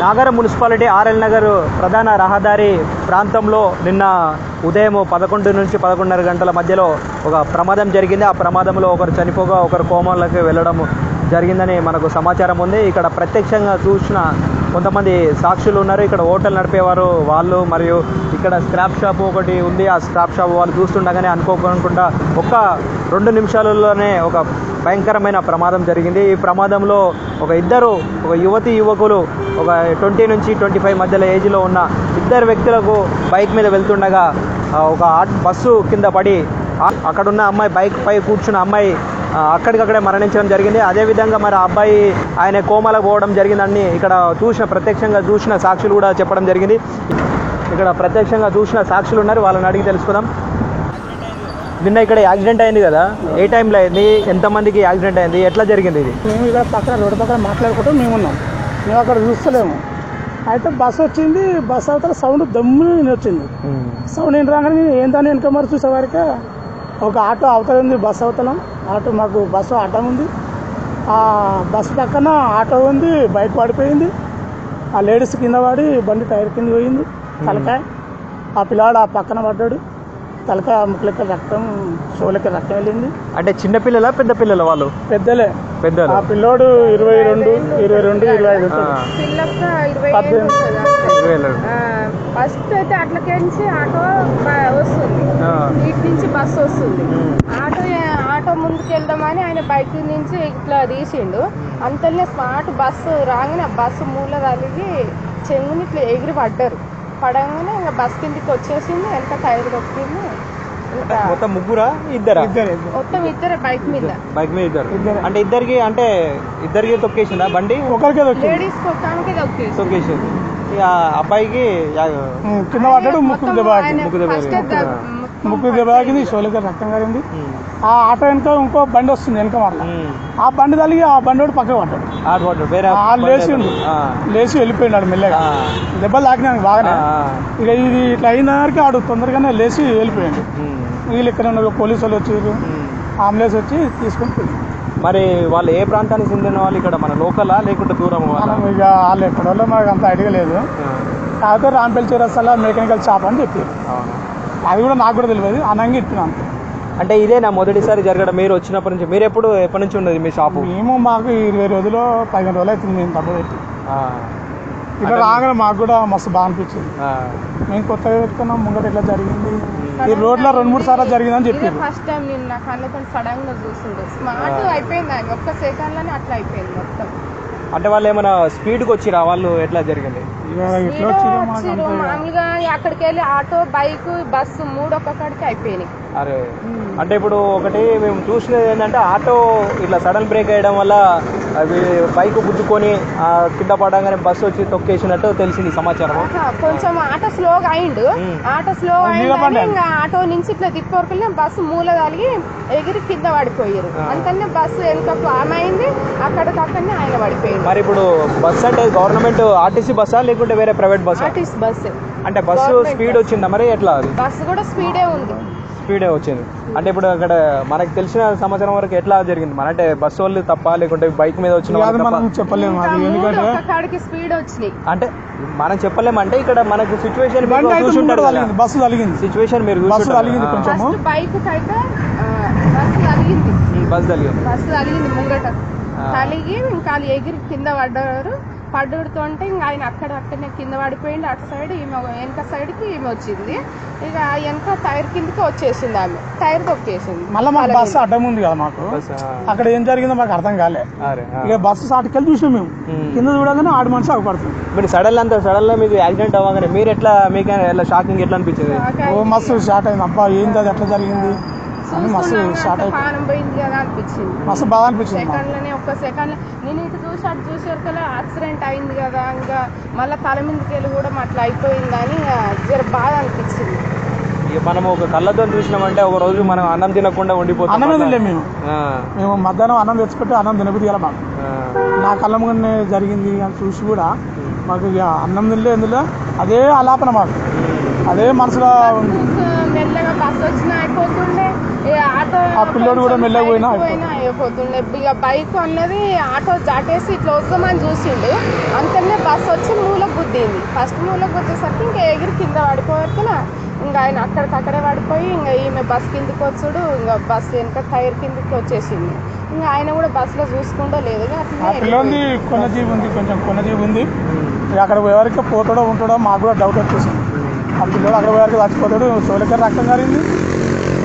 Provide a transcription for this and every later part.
Nagaram municipality RL Nagar ప్రధాన రహదారి ప్రాంతంలో నిన్న ఉదయం 11 నుంచి 11:30 గంటల మధ్యలో ఒక ప్రమాదం జరిగింది. ఆ ప్రమాదంలో ఒకరు చనిపోగా ఒకరు కోమాలోకి వెళ్ళడం జరిగిందని మనకు సమాచారం ఉంది. ఇక్కడ ప్రత్యక్షంగా చూసిన కొంతమంది సాక్షులు ఉన్నారు. ఇక్కడ హోటల్ నడిపేవారు వాళ్ళు, మరియు ఇక్కడ స్క్రాప్ షాప్ ఒకటి ఉంది. ఆ స్క్రాప్ షాప్ వాళ్ళు చూస్తుండగానే అనుకోకుండా 1-2 నిమిషాలలోనే ఒక భయంకరమైన ప్రమాదం జరిగింది. ఈ ప్రమాదంలో ఒక యువకులు ఒక 20 నుంచి 25 మధ్యలో ఏజ్లో ఉన్న 2 వ్యక్తులకు బైక్ మీద వెళ్తుండగా ఒక బస్సు కింద పడి అక్కడున్న అమ్మాయి బైక్ పై కూర్చున్న అమ్మాయి అక్కడికక్కడే మరణించడం జరిగింది. అదేవిధంగా మరి ఆ అబ్బాయి ఆయన కోమాలకు పోవడం జరిగిందని ఇక్కడ ప్రత్యక్షంగా చూసిన సాక్షులు కూడా చెప్పడం జరిగింది. ఇక్కడ ప్రత్యక్షంగా చూసిన సాక్షులు ఉన్నారు, వాళ్ళని అడిగి తెలుసుకుందాం. నిన్న ఇక్కడ యాక్సిడెంట్ అయింది కదా, ఏ టైంలో అయింది, ఎంతమందికి యాక్సిడెంట్ అయింది, ఎట్లా జరిగింది? ఇది మేము ఇక్కడ పక్కన రోడ్డు పక్కన మాట్లాడుకుంటూ మేము ఉన్నాం. మేము అక్కడ చూస్తలేము. అయితే బస్సు వచ్చింది. బస్సు అవతల సౌండ్ దమ్ముని వచ్చింది. సౌండ్ ఏంటి రాగానే ఏంటని వెనక మరి చూసేవారికి ఒక ఆటో అవతల ఉంది. బస్సు అవతల ఆటో, మాకు బస్సు అడ్డం ఉంది. ఆ బస్సు పక్కన ఆటో ఉంది. బైక్ పడిపోయింది. ఆ లేడీస్ కింద పడి బండి టైర్ కింద పోయింది. తలకాయ ఆ పిల్లాడు ఆ పక్కన పడ్డాడు. తలకాయ ముక్కులకి రక్తం, షోలకి రక్తం వెళ్ళింది. అంటే చిన్న పిల్లల పెద్ద పిల్లల? వాళ్ళు పెద్దలే. ఆ పిల్లోడు 22, 25 ఫస్ట్ అయితే అట్లకేంచి ఆటో వస్తుంది, ఇటు నుంచి బస్సు వస్తుంది. ఆటో ముందుకు వెళ్దామని ఆయన బైక్ నుంచి ఇట్లా తీసిండు. అంతలోనే స్మార్ట్ బస్సు రాగానే ఆ బస్సు మూల తగిలి చెంగుని ఇట్లా ఎగిరి పడగానే ఇంకా బస్ కిందికి వచ్చేసింది. వెనక టైర్ కొట్టింది. మొత్తం ముగ్గురా? మొత్తం ఇద్దరే బైక్ మీద ఇద్దరు. అంటే ఇద్దరికి తొక్కేసిందా బండి? ఒకరికే లేడీస్ తొక్కేసింది. అబ్బాయికి కింద పడ్డాడు. ముక్కు దెబ్బ షోలకి రక్తం కారింది. ఆ ఆటో వెనక ఇంకో బండి వస్తుంది వెనక మాట. ఆ బండి తల్లిగి ఆ బండి వాడు పక్కన పడ్డాడు. లేచి వెళ్ళిపోయినాడు మెల్లగా. దెబ్బలు తాకినాడు బాగానే. ఇక ఇది ఇట్లా అయినారికి ఆడు తొందరగానే లేచి వెళ్ళిపోయాడు. వీళ్ళు ఇక్కడ ఉన్న పోలీసు వాళ్ళు వచ్చారు, అంబులెన్స్ వచ్చి తీసుకొని పోయింది. మరి వాళ్ళు ఏ ప్రాంతానికి చెందిన వాళ్ళు? ఇక్కడ మన లోకలా లేకుంటే దూరం? ఇక వాళ్ళు ఎక్కడ వాళ్ళు మాకు అంత ఐడియా లేదు. కాకపోతే రాంపల్లి చౌరస్తాలో మెకానికల్ షాప్ అని చెప్పారు. అది కూడా నాకు కూడా తెలియదు. అనంగా ఇస్తున్నాను. అంటే ఇదే నా మొదటిసారి జరగడం మీరు వచ్చినప్పటి నుంచి? మీరు ఎప్పటి నుంచి ఉన్నది మీ షాపు? మేము మాకు 20 రోజులు 15 రోజులు అవుతుంది మేము డబ్బు పెట్టి. ఇక్కడ రాగానే మాకు కూడా మస్తు బాగా అనిపించింది. మేము కొత్తగా పెట్టుకున్నాం. ముంగట ఎట్లా జరిగింది, ఈ రోడ్లో 2-3 సార్లు జరిగిందని చెప్పారు. ఫస్ట్ టైం నేను నా కళ్ళతో సడన్ గా చూస్తుండే స్మార్ట్ అయిపోయింది. ఒక్క సెకండ్లోనే అట్లా అయిపోయింది మొత్తం. అంటే వాళ్ళు ఏమైనా స్పీడ్కి వచ్చిరా? వాళ్ళు ఎట్లా జరిగింది? మామూలుగా అక్కడికి వెళ్ళి ఆటో, బైక్, బస్సు 3 ఒక్కొక్కడికి అయిపోయినాయి. అరే, అంటే ఇప్పుడు ఒకటి మేము చూసినది ఏంటంటే ఆటో ఇట్లా సడన్ బ్రేక్ వేయడం వల్ల అవి బైక్ గుద్దుకొని కింద పడగానే బస్సు వచ్చి తొక్కేసినట్టు తెలిసింది సమాచారం. కొంచెం ఆటో స్లోగా అయిండు. ఇంకా ఆటో నుంచి ఇట్లా తిప్పవరకు బస్సు మూల తగిలి ఎగిరి కింద పడిపోయారు. అంతనే బస్సు వెనుక ఆమె అయింది. అక్కడికక్కడనే ఆయన పడిపోయారు. మరి ఇప్పుడు బస్సు అంటే గవర్నమెంట్ ఆర్టీసీ బస్సా లేకుంటే వేరే ప్రైవేట్ బస్సా? RTC bus. అంటే బస్సు స్పీడ్ వచ్చిందా మరి ఎట్లా? బస్సు కూడా స్పీడే ఉంది. స్పీడే వచ్చింది. అంటే ఇప్పుడు అక్కడ మనకు తెలిసిన సమాచారం వరకు ఎట్లా జరిగింది? మన అంటే బస్సు వాళ్ళు తప్ప లేకుంటే బైక్ మీద వచ్చిన చెప్పలేము. స్పీడ్ వచ్చినాయి అంటే మనం చెప్పలేము. అంటే ఇక్కడ మనకు సిచ్యువేషన్ బస్సు తగిలింది. సిచ్యువేషన్ మీరు బైక్ అయితే బస్సు తగిలింది ముంగట తలిగి ఇంకా ఎగిరి కింద పడ్డతో అంటే ఇంకా ఆయన అక్కడనే కింద పడిపోయింది. అటు సైడ్ ఈమె వెనక సైడ్కి ఈమె వచ్చింది. ఇక వెనక టైర్ కిందకి వచ్చేసింది. ఆమె టైర్ తొక్కేసింది. మళ్ళీ మాకు బస్సు అడ్డం ఉంది కదా, మాకు అక్కడ ఏం జరిగిందో మాకు అర్థం కాలే. ఇక బస్సు సాటుకెళ్ళి చూసినాం మేము. కింద చూడగానే ఆడు మనిషి అగపడుతుంది. మీరు సడన్ గా మీకు యాక్సిడెంట్ అవ్వగానే మీరు ఎట్లా, మీకు షాకింగ్ ఎట్లా అనిపించింది? మస్తు షాక్ అయింది. అబ్బా ఏంది అది ఎట్లా జరిగింది అని మస్తు షాక్ పోయింది కదా అనిపించింది. మస్తు బాగా అనిపించింది. ఒక్క సెకండ్ నేను ఇటు చూసి అటు చూసేకల్లా యాక్సిడెంట్ అయింది కదా, ఇంకా మళ్ళీ తల మీదకి వెళ్ళి కూడా అట్లా అయిపోయిందని జర బాగా అనిపించింది. మనం ఒక కళ్ళతో చూసినామంటే ఒక రోజు మనం అన్నం తినకుండా ఉండిపోతాం. అన్నం తినలేము మేము మధ్యాహ్నం అన్నం తెచ్చిపెట్టి అన్నం తినబుద్ధి కదా మాకు. నా కళ్ళ ముందే జరిగింది అని చూసి కూడా మాకు ఇక అన్నం తినలే. ఎందులో అదే ఆలాపన మాకు, అదే మనసులో ఉంది. మెల్లగా బస్ వచ్చినా అయిపోతుండే, ఆటో ఆ పిల్లోడు కూడా మెల్లగా పోయినా అయిపోతుండే. ఇక బైక్ అన్నది ఆటో జాటేసి ఇట్లా వద్దామని చూసిండు, అంతనే బస్ వచ్చి మూలకు గుద్దింది. ఫస్ట్ మూలకు గుద్దేసరికి ఇంకా ఎగిరి కింద పడిపోయేకనా ఇంకా ఆయన అక్కడికక్కడే పడిపోయి ఇంకా ఈమె బస్ కిందకి వచ్చాడు. ఇంకా బస్ వెనక టైర్ కిందకి వచ్చేసింది. ఇంకా ఆయన కూడా బస్సులో చూసుకుంటూ లేదు. పిల్లోంది కొనజీవి ఉంది, కొంచెం కొనజీవి ఉంది. అక్కడ ఎవరికి పోతాడో ఉంటాడో మాకు కూడా డౌట్ వచ్చేసింది. ఆ పిల్లడు అక్కడ ఎవరికి చచ్చిపోతాడు. చెవులకి రక్తం కారింది,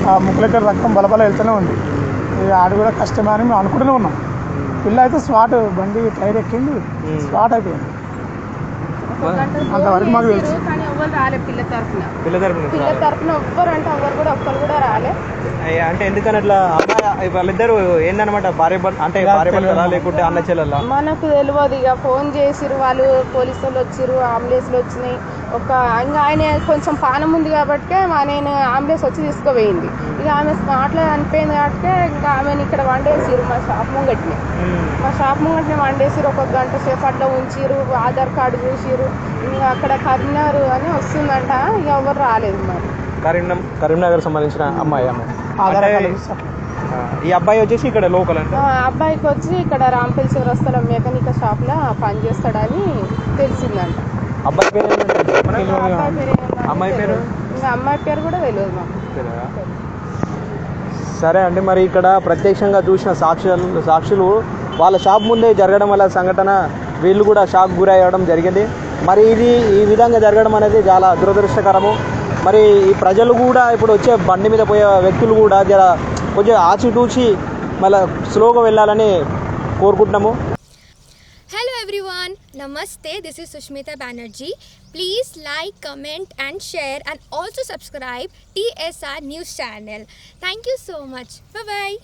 ఆ ముక్కులకి రక్తం బలబల వెళ్తూనే ఉంది. ఆడు కూడా కష్టమే అని మేము అనుకుంటూనే ఉన్నాం. పిల్ల అయితే స్పాట్, బండి టైర్ ఎక్కింది, స్పాట్ అయిపోయింది. అంతవరకు మాకు తెలుసు. కానీ ఎవరు రాలే పిల్ల తరఫున ఎవ్వరు అంటే ఎవరు కూడా ఒక్కరు కూడా రాలే. అంటే ఎందుకని అట్లా అమ్మాయి వాళ్ళిద్దరు ఏందనమాట భార్య భర్తలా లేకుంటే అన్న చెల్లెల మనకు తెలియదు. ఇక ఫోన్ చేసిరు వాళ్ళు, పోలీసు వాళ్ళు వచ్చిరు, అంబులెన్స్లు వచ్చినాయి. ఇంకా ఆయన కొంచెం పానం ఉంది కాబట్టి నేను అంబులెన్స్ వచ్చి తీసుకుపోయింది. ఇక ఆమె స్మార్ట్లో చనిపోయింది కాబట్టి ఇంకా ఆమెను ఇక్కడ వండేసిరు మా షాప్ ముంగట్ని. వండేసిరు. ఒక గంట సేపు అట్లా ఉంచిరు, ఆధార్ కార్డు చూసిరు. ఇంకా అక్కడ కరీంనగర్ అని వస్తుందంట, ఇక ఎవరు రాలేదు. మరి కరీంనగర్ సంబంధించిన అమ్మాయి ఈ అబ్బాయి వచ్చేసి ఇక్కడ లోకల్ అంటే అబ్బాయికి వచ్చి ఇక్కడ రాంపల్లి చివరస్తల మెకానిక్ షాప్ లో పనిచేస్తాడని తెలిసిందంట. అబ్బాయి పేరు అమ్మాయి పేరు అమ్మాయి పేరు కూడా తెలియదు మాకు. సరే అండి, మరి ఇక్కడ ప్రత్యక్షంగా చూసిన సాక్షులు వాళ్ళ షాప్ ముందే జరగడం వల్ల సంఘటన వీళ్ళు కూడా షాక్ గురయ్యడం జరిగింది. మరి ఇది ఈ విధంగా జరగడం అనేది చాలా దురదృష్టకరము. మరి ఈ ప్రజలు కూడా ఇప్పుడు వచ్చే బండి మీద పోయే వ్యక్తులు కూడా జర కొంచెం ఆచితూచి మళ్ళీ స్లోగా వెళ్ళాలని కోరుకుంటున్నాము. Hello everyone, Namaste, this is Sushmita Banerjee. Please like, comment and share and also subscribe TSR News channel. Thank you so much. Bye bye.